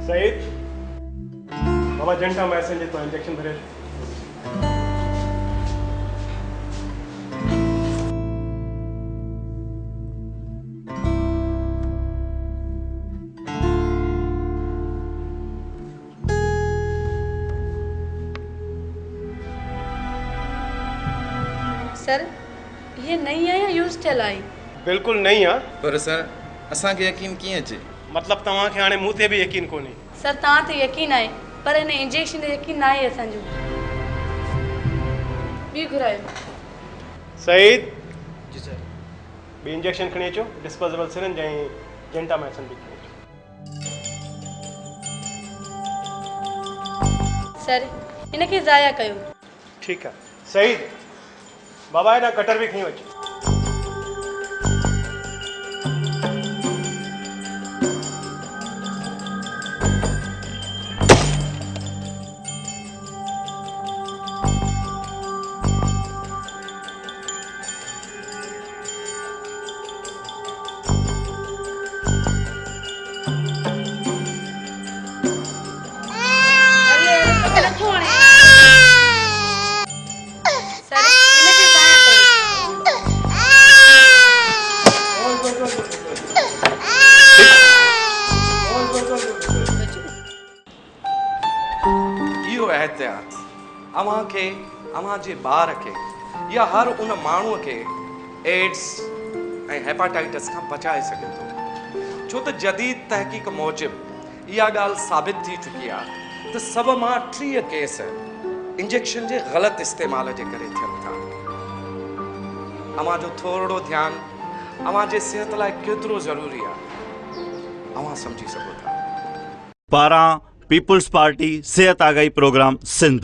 सईद बाबा जंटा message तो injection भरे। Sir ये नई है या यूज थियल आई? बिल्कुल नहीं है। पर सर असा के यकीन किए अचे? मतलब तव्हां खे हाणे मूं ते भी यकीन कोनी? सर तव्हां ते यकीन आहे पर इन इंजेक्शन ते यकीन आहे असांजो। ॿी घुरायो। सईद जी सर। बी इंजेक्शन खणी अचो, डिस्पोजेबल सिरिंज ऐं जेंटा मैसन भी खणी अचो। सर इनखे ज़ाया कयो। ठीक है सईद बाबा है ना कटर भी खणी अचो। इहो एहतियात अव्हां खे अव्हां जे ॿार खे या हर उन माण्हूअ खे एड्स ऐं हेपाटाइटिस खां बचाए सघे थो। छो त जदीद तहक़ीक़ मूजिब इहा ॻाल्हि साबित थी चुकी आहे त सभ मां 30 केस इंजेक्शन जे ग़लति इस्तेमाल जे करे थियनि था। अव्हां जो थोरो ध्यानु अव्हां जे सिहत लाइ केतिरो ज़रूरी आहे अव्हां सम्झी सघो था। पारां पीपुल्स पार्टी सेहत आगाही प्रोग्राम सिंध।